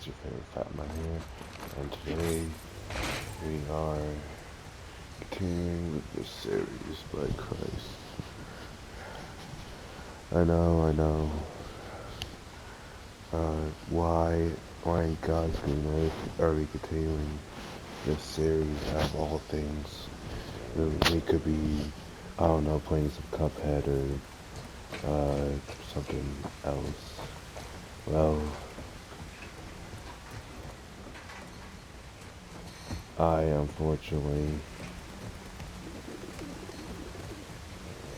your favorite Fat Man here, and today we are continuing with this series by Christ. I know. Why in God's green earth are we continuing this series out of all things? We could be, I don't know, playing some Cuphead or something else. Well, I unfortunately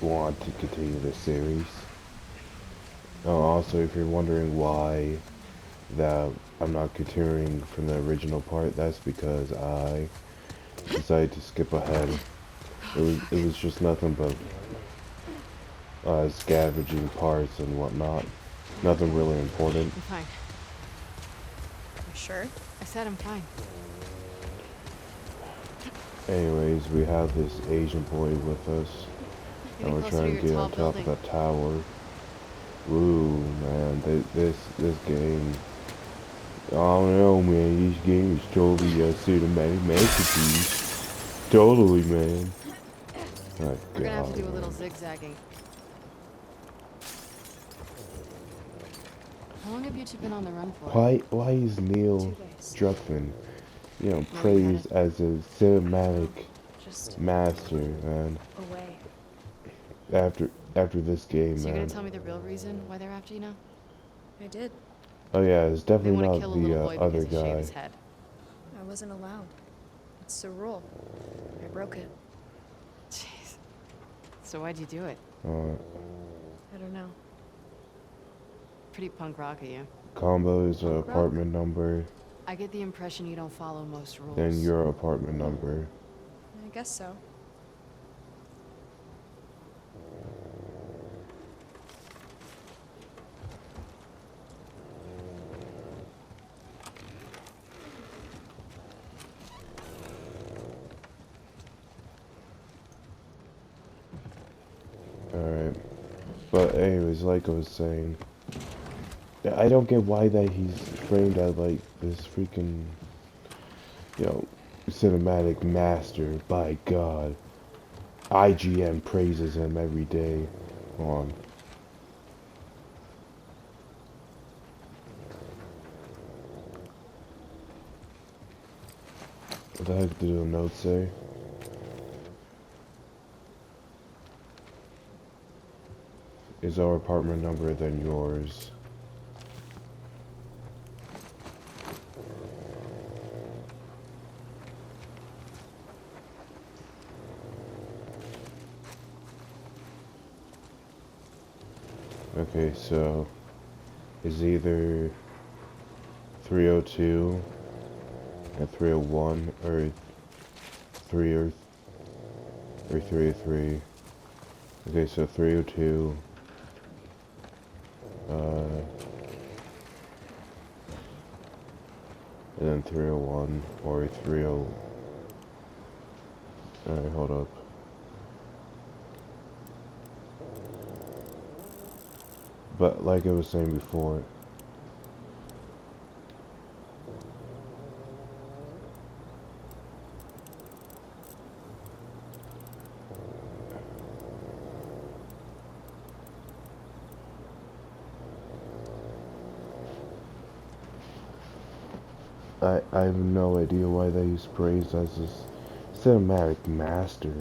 want to continue this series. Also, if you're wondering why that I'm not continuing from the original part, that's because I decided to skip ahead. It was just nothing but scavenging parts and whatnot. Nothing really important. I'm fine. You sure? I said I'm fine. Anyways, we have this Asian boy with us, and Getting we're closer to trying your to get tall on top of building. that tower. Ooh, man, this game. I don't know, man. This game is totally a cinematic masterpiece. Totally, man. Oh We're gonna have to God, do a little man. zigzagging. How long have you two been on the run for? Why is Neil 2 days. Druckmann, Where are you headed? praised as a I don't cinematic know. Just master, man? away. After this game, So you're gonna man. tell me the real reason why they're after you now? I did. Oh yeah, it's They definitely want to not kill a the little boy other because he shaved guy. his head. I wasn't allowed. It's the rule. I broke it. Jeez. So why'd you do it? Uh, I don't know. Pretty punk rock of you. Combo is Punk rock? apartment number, I get the impression you don't follow most then rules. your apartment number. I guess so. Alright. But anyways, like I was saying, I don't get why that he's framed as like this freaking, you know, cinematic master. By God, IGN praises him every day. Hold on. What the heck did the note say? Is our apartment number than yours? Okay, so is either 302 and 301 or 3 or 303. Okay, so 302 and then 301 or 30. Alright, hold up. But like I was saying before, I have no idea why that he's praised as this cinematic master.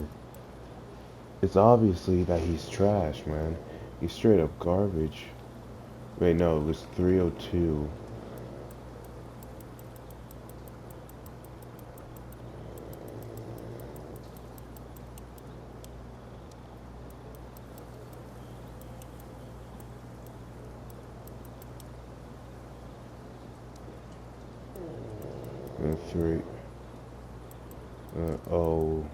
It's obviously that he's trash, man. He's straight up garbage. Wait, no, it was 302. And 3. Oh.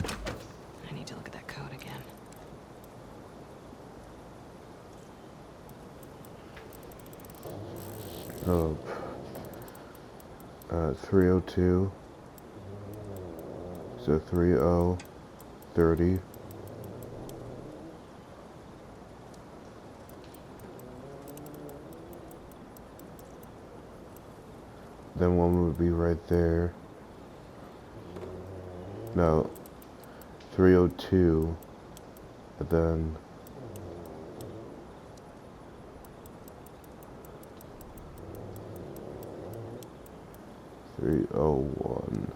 I need to look at that code again. Oh. 302. So 30, 30. then one would be right there. No, 302. And then 301.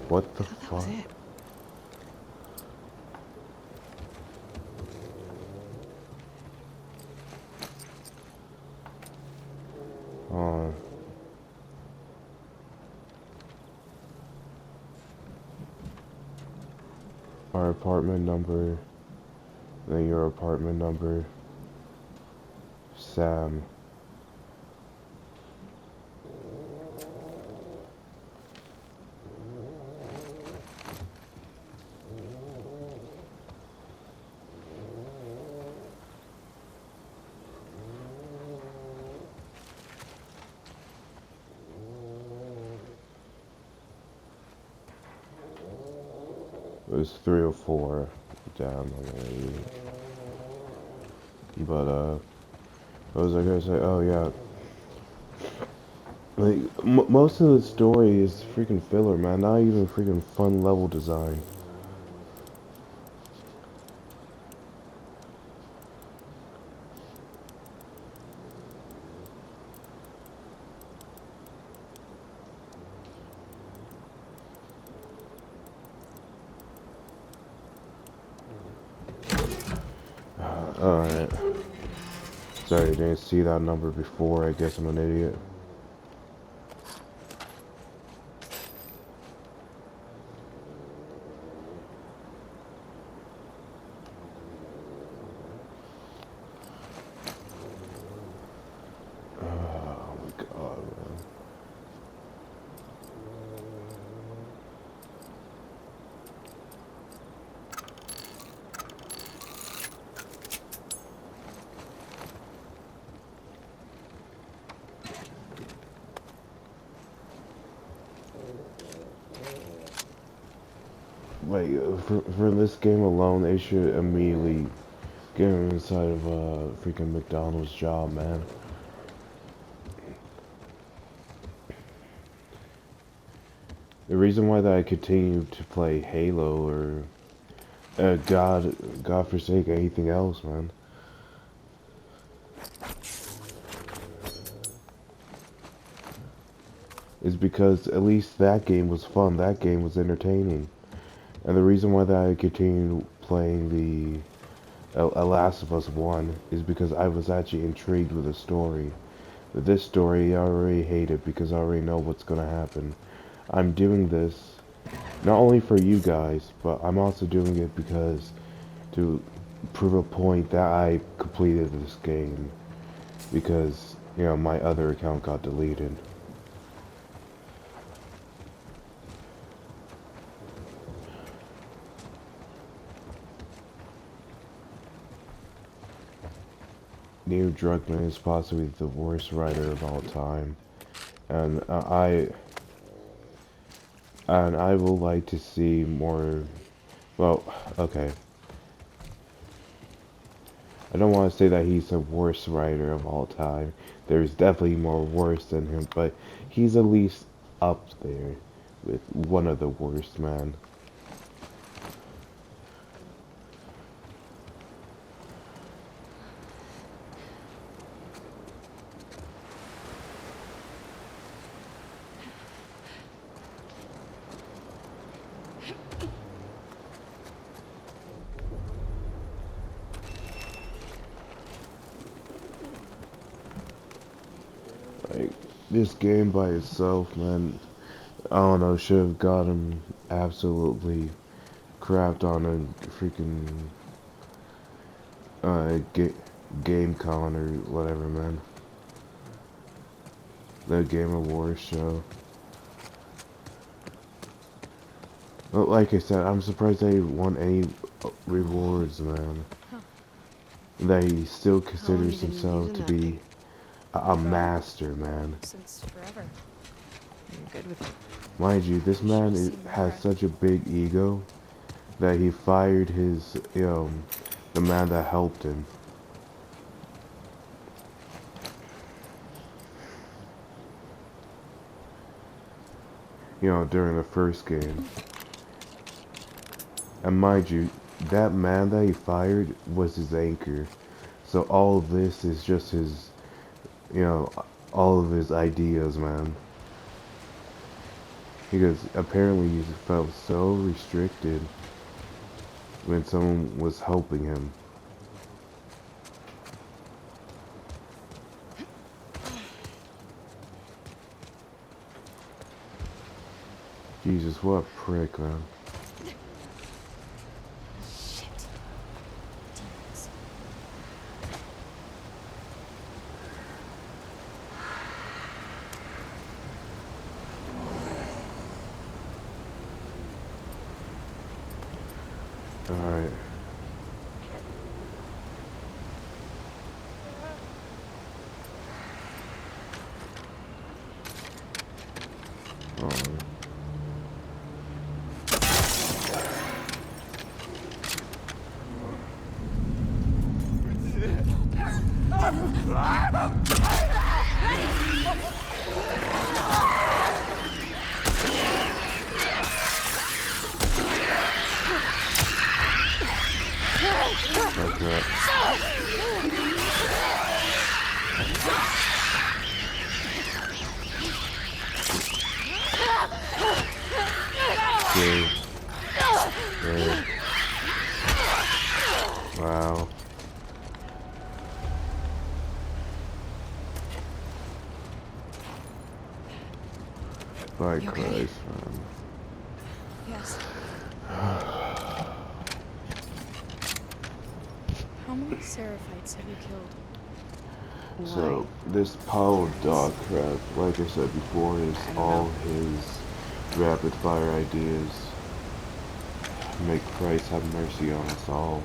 What the I thought that was fuck? it. Oh, our apartment number, then your apartment number, Sam. It was 304. Damn, I'm gonna But, what was I gonna say? Oh, yeah. Like, most of the story is freaking filler, man. Not even freaking fun level design. Alright. Sorry, I didn't see that number before. I guess I'm an idiot. Oh my god, man. Like, for this game alone, they should immediately get him inside of a freaking McDonald's job, man. The reason why that I continue to play Halo or God forsake anything else, man, is because at least that game was fun. That game was entertaining. And the reason why that I continue playing the Last of Us 1 is because I was actually intrigued with the story. But this story, I already hate it because I already know what's gonna happen. I'm doing this not only for you guys, but I'm also doing it because to prove a point that I completed this game. Because, you know, my other account got deleted. Neil Druckmann is possibly the worst writer of all time. And I would like to see more, well, okay. I don't want to say that he's the worst writer of all time. There's definitely more worse than him, but he's at least up there with one of the worst, man. Like, this game by itself, man, I don't know, should have got him absolutely crapped on a freaking game con or whatever, man. The Game Awards show. But like I said, I'm surprised they won any rewards, man. Huh. That he still How long you considers been himself using to that be thing? a master, man. Since forever. You're good with it. Mind you, this You should man have seen my has breath. such a big ego that he fired his, the man that helped him. you know, during the first game. And mind you, that man that he fired was his anchor. So all of this is just his, you know, all of his ideas, man. Because apparently he felt so restricted when someone was helping him. Jesus, what a prick, man. Shit. Demons. Alright. Oh. Like that. Okay. Yeah. Wow. By You okay? Christ, man. Yes. How many Seraphites have you killed? So, this pile of dog crap, like I said before, is I don't all know. his rapid fire ideas. May Christ have mercy on us all.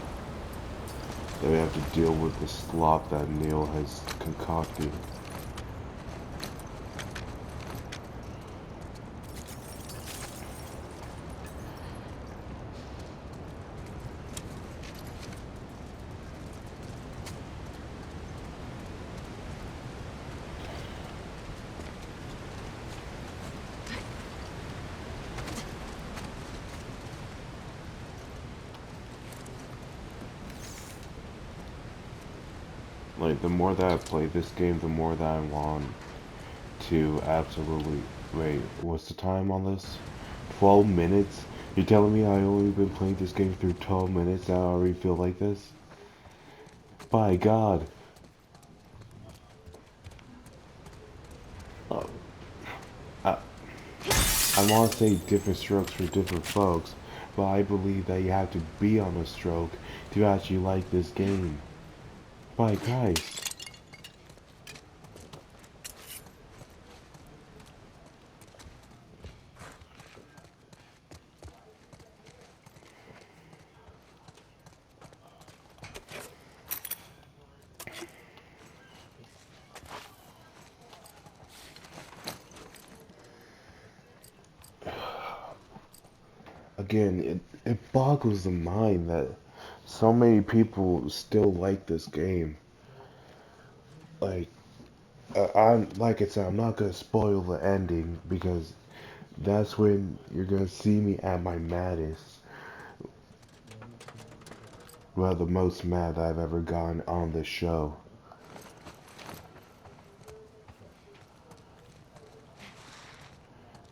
That we have to deal with the slop that Neil has concocted. Like, the more that I play this game, the more that I want to absolutely... Wait, what's the time on this? 12 minutes? You're telling me I only been playing this game through 12 minutes and I already feel like this? By God. Oh, I, I want to say different strokes for different folks, but I believe that you have to be on a stroke to actually like this game. By Christ. Again, it boggles the mind that so many people still like this game. Like, I'm like I said, I'm not gonna spoil the ending because that's when you're gonna see me at my maddest. Well, the most mad I've ever gone on this show.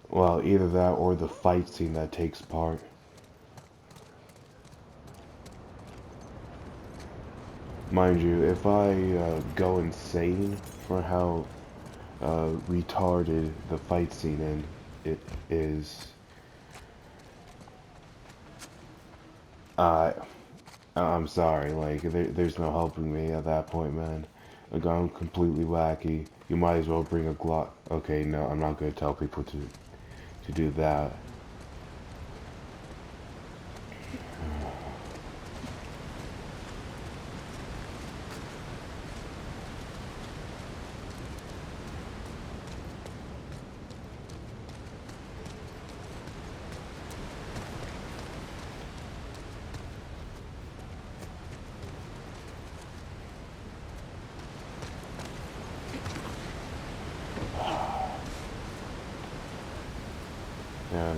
Well, either that or the fight scene that takes part. Mind you, if I go insane for how retarded the fight scene in it is, uh, I'm sorry, like, there's no helping me at that point, man. Like, I'm completely wacky. You might as well bring a Glock. Okay, no, I'm not gonna tell people to do that.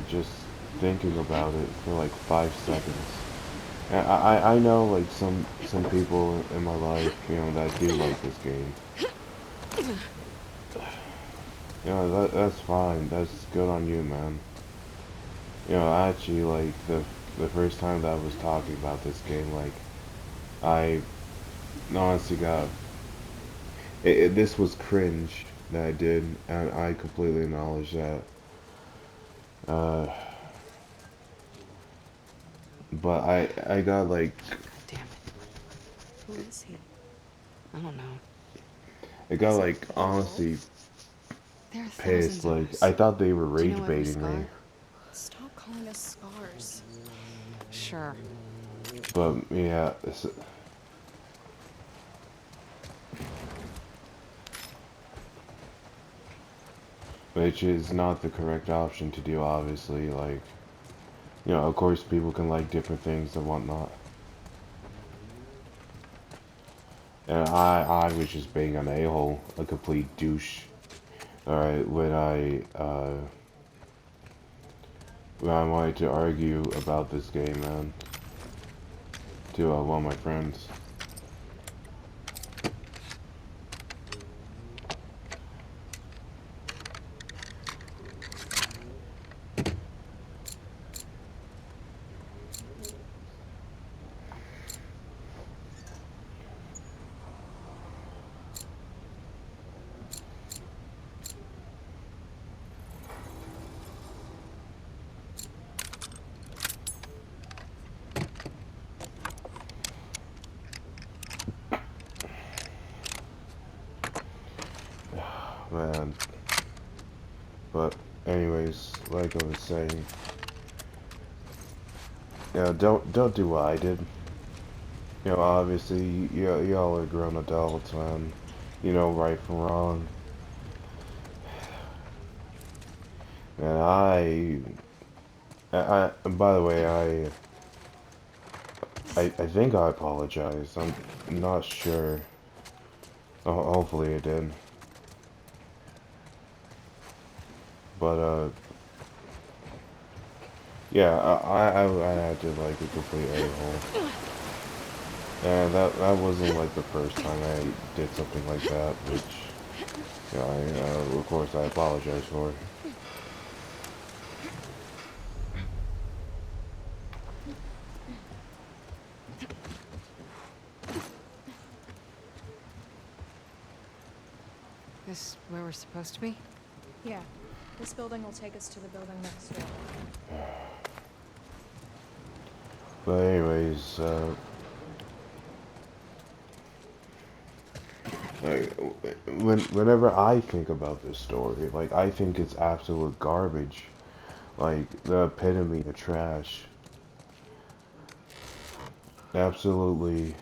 just thinking about it for like 5 seconds. And I know like some people in my life, that do like this game. That's fine. That's good on you, man. Actually, like the first time that I was talking about this game, like I honestly got this was cringe that I did, and I completely acknowledge that. Uh, but I got like Damn it. Who is he? I don't know. it got Is it like a honestly wolf? There are pissed. thousands of Like us. I thought they were Do you rage know every baiting me, scar? Stop calling us scars. Sure. but yeah, which is not the correct option to do. Obviously, like of course, people can like different things and whatnot. And I was just being an a-hole, a complete douche. Alright, when I wanted to argue about this game, man, to one of my friends. Man, but anyways, like I was saying, don't do what I did. Obviously, y'all are grown adults, man. You know right from wrong. And and by the way, I think I apologized. I'm not sure. Hopefully I did. But, yeah, I acted like a complete a-hole. And that wasn't like the first time I did something like that, which, of course I apologize for. This where we're supposed to be? Yeah. This building will take us to the building next door. But anyways, like, whenever I think about this story, like, I think it's absolute garbage. Like, the epitome of trash. Absolutely.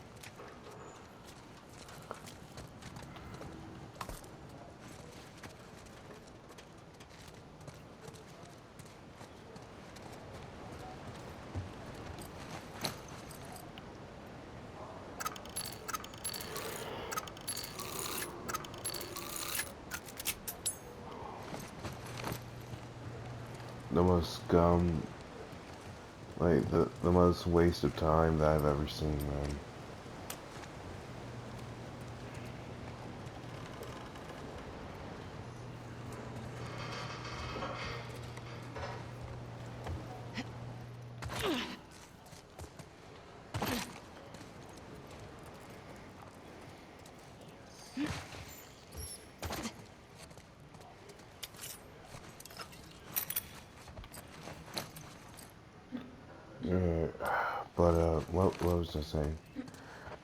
The most scum, like, the most waste of time that I've ever seen, man. Uh, but, what was I saying?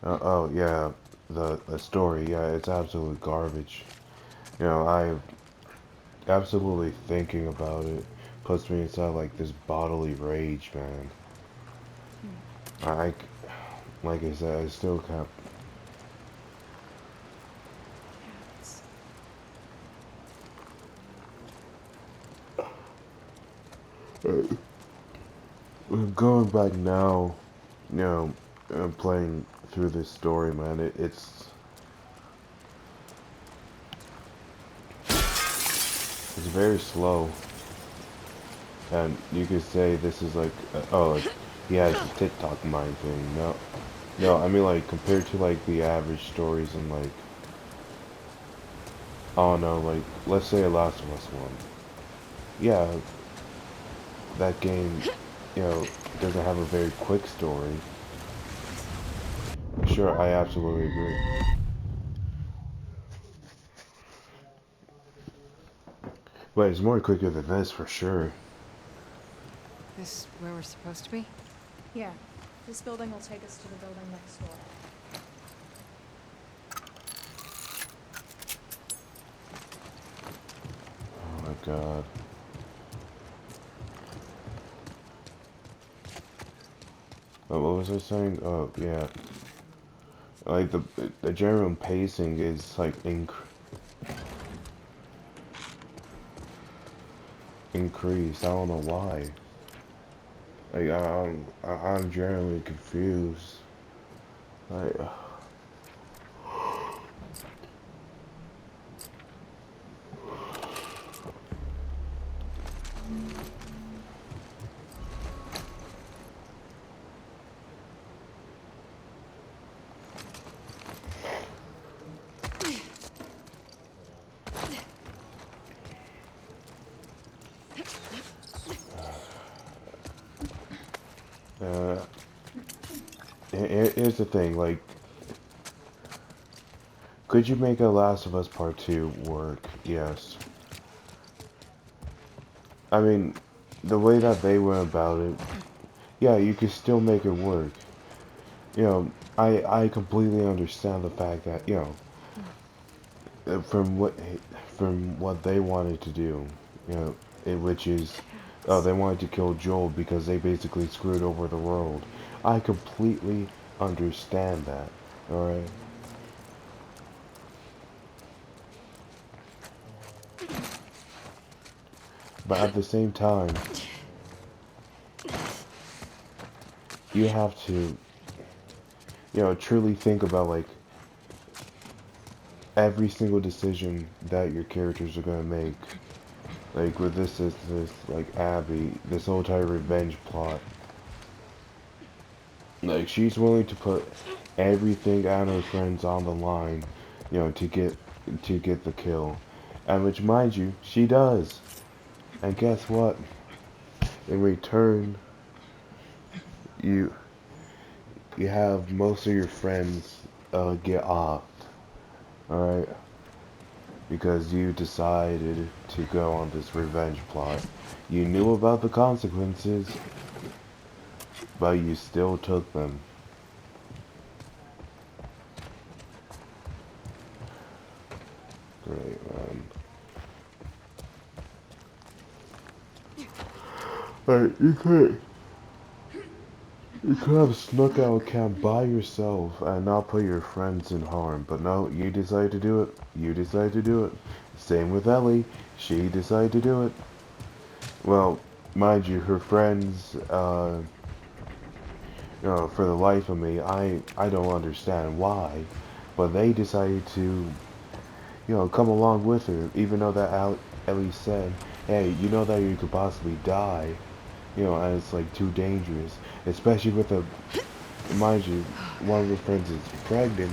Oh, yeah, the story, yeah, it's absolute garbage. I absolutely thinking about it puts me inside, like, this bodily rage, man. I, like I said, I still can't. Cats. Going back now, playing through this story, man, it's very slow. And you could say this is like, oh, like, he has the TikTok mind thing. No, no, I mean like compared to like the average stories and like, oh no, like let's say a Last of Us one. Yeah, that game, you know, doesn't have a very quick story. Sure, I absolutely agree. But it's more quicker than this for sure. This where we're supposed to be? Yeah. This building will take us to the building next door. Oh my god. What was I saying? Oh yeah, like the general pacing is like increased. I don't know why. Like I'm generally confused. Like uh, here's the thing. Like, could you make a Last of Us Part 2 work? Yes. I mean, the way that they went about it, yeah, you could still make it work. You know, I completely understand the fact that, you know, uh, from what from what they wanted to do, you know, which is, oh, they wanted to kill Joel because they basically screwed over the world. I completely understand that. All right. But at the same time, you have to, you know, truly think about like every single decision that your characters are gonna make. Like with this like Abby, this whole entire revenge plot. Like she's willing to put everything and her friends on the line, you know, to get the kill. And which mind you, she does. And guess what? In return, you you have most of your friends get off. Alright? Because you decided to go on this revenge plot. You knew about the consequences, but you still took them. Great, man. Like, you could have snuck out a camp by yourself and not put your friends in harm, but no, you decided to do it. You decided to do it. Same with Ellie. She decided to do it. Well, mind you, her friends, you know, for the life of me, I don't understand why, but they decided to, you know, come along with her, even though that Ellie said, hey, you know that you could possibly die, you know, and it's like too dangerous, especially with a, mind you, one of her friends is pregnant,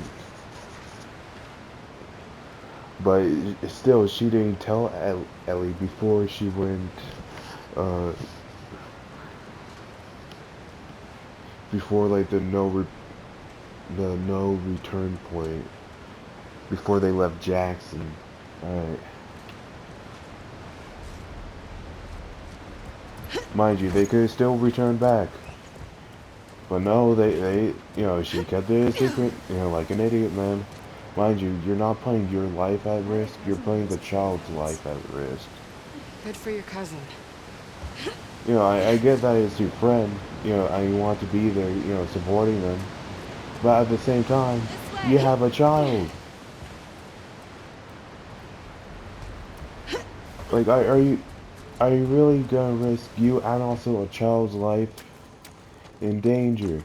but still, she didn't tell Ellie before she went, uh, before like the no return point, before they left Jackson. Alright. Mind you, they could have still returned back. But no, they, you know, she kept it a secret, you know, like an idiot, man. Mind you, you're not putting your life at risk, you're putting the child's life at risk. Good for your cousin. You know, I get that it's your friend, you know, and you want to be there, you know, supporting them. But at the same time, you have a child. Like, are you really gonna risk you and also a child's life in danger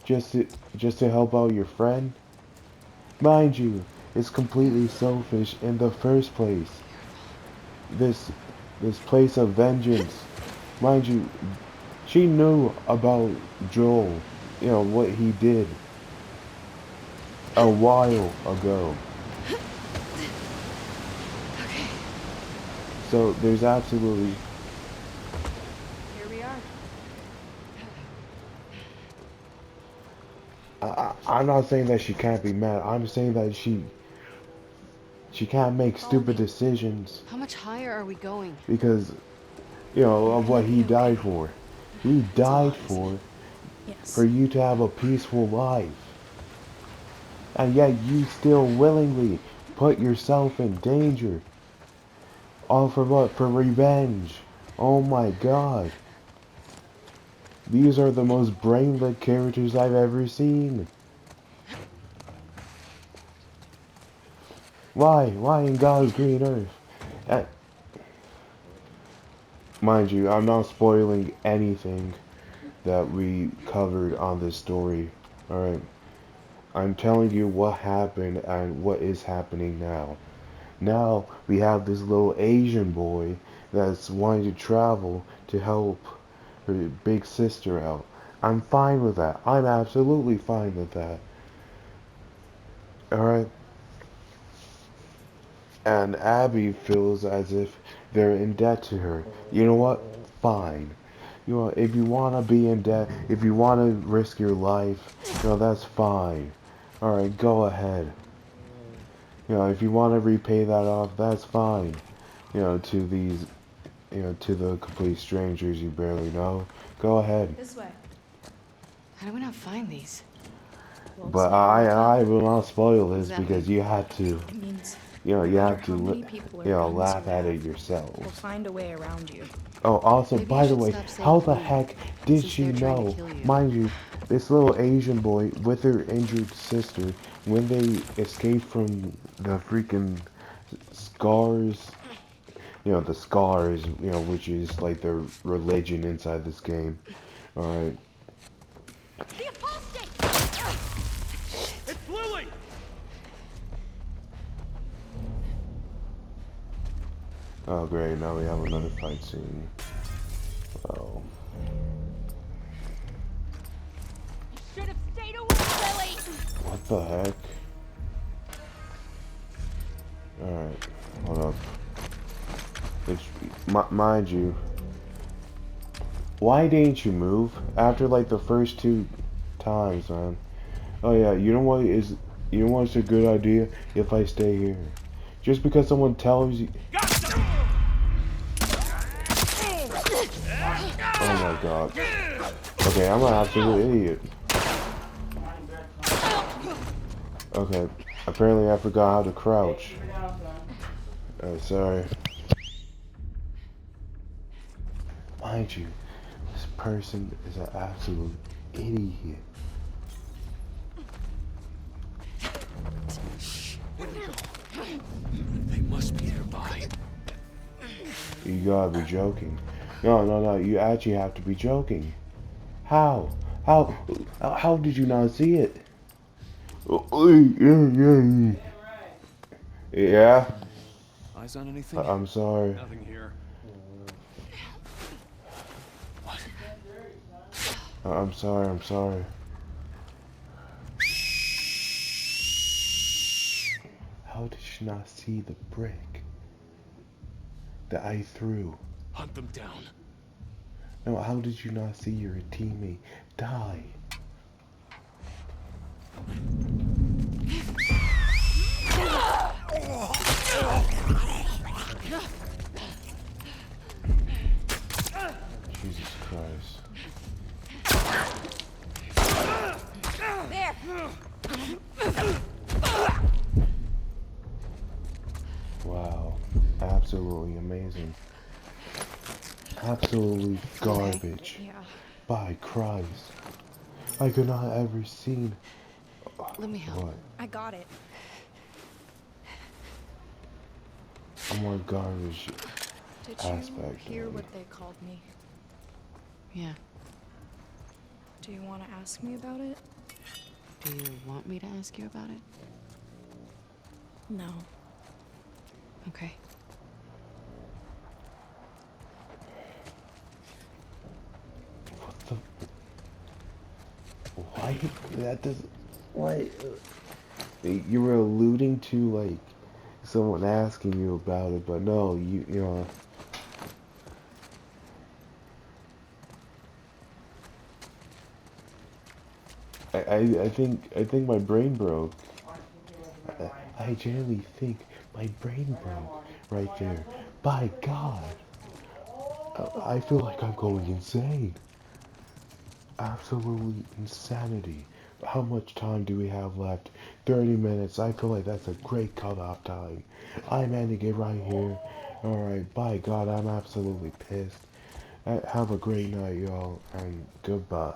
just to just to help out your friend? Mind you, it's completely selfish in the first place. This This place of vengeance. Mind you, she knew about Joel, you know, what he did a while ago. Okay, So there's absolutely, here we are. I'm not saying that she can't be mad. I'm saying that she can't make Follow stupid me. decisions How much higher are we going? because, you know, of what Let me he know. died for. He It's a died lot, isn't it? for Yes. you to have a peaceful life. And yet you still willingly put yourself in danger. All for what? For revenge. Oh my god. These are the most brainless characters I've ever seen. Why? Why in God's green earth? Uh, Mind you, I'm not spoiling anything that we covered on this story. Alright? I'm telling you what happened and what is happening now. Now we have this little Asian boy that's wanting to travel to help her big sister out. I'm fine with that. I'm absolutely fine with that. Alright? And Abby feels as if they're in debt to her. You know what? Fine. You know, if you want to be in debt, if you want to risk your life, you know, that's fine. Alright, go ahead. You know, if you want to repay that off, that's fine. You know, to these, you know, to the complete strangers you barely know, go ahead. This way. How do we not find these? But Somewhere on I top. will not spoil What does this that mean? because you had to, It means you know, no you matter have how to, many people you or know, guns laugh you at have, it yourself. we'll find a way around you. Oh, also, Maybe I by the should way, stop saying how the we, heck did since she they're trying to know, kill you. mind you, this little Asian boy with her injured sister, when they escaped from the freaking scars, you know, the scars, you know, which is like their religion inside this game, alright? The apostate! It's Lily! Oh, great, now we have another fight scene. Oh. You should have stayed away, Lily! What the heck? Alright, hold up. It's, mind you, why didn't you move after like the first two times, man? Oh yeah, you know what's a good idea if I stay here? Just because someone tells you, oh my god. Okay, I'm an absolute idiot. Okay, apparently I forgot how to crouch. Sorry. Mind you, this person is an absolute idiot. They must be nearby. You gotta be joking. No, no, no, you actually have to be joking. How? How? How did you not see it? Yeah, Eyes on anything? I'm sorry. Nothing here. What? I'm sorry, I'm sorry. How did you not see the brick that I threw? Hunt them down. No, how did you not see your teammate die? Jesus Christ. There! Wow. Absolutely amazing. Absolutely garbage. Yeah. By Christ. I could not have ever seen. Let me help. What? I got it. A more garbage Did aspect you hear of it. what they called me? Yeah. Do you want to ask me about it? Do you want me to ask you about it? No. Okay. Why? That does. Why? You were alluding to like someone asking you about it, but no, you know. I think my brain broke. I genuinely think my brain broke right there. By God, I feel like I'm going insane. Absolutely insanity. How much time do we have left? 30 minutes. I feel like that's a great cutoff time. I'm ending it right here. Alright, by God, I'm absolutely pissed. Have a great night, y'all, and goodbye.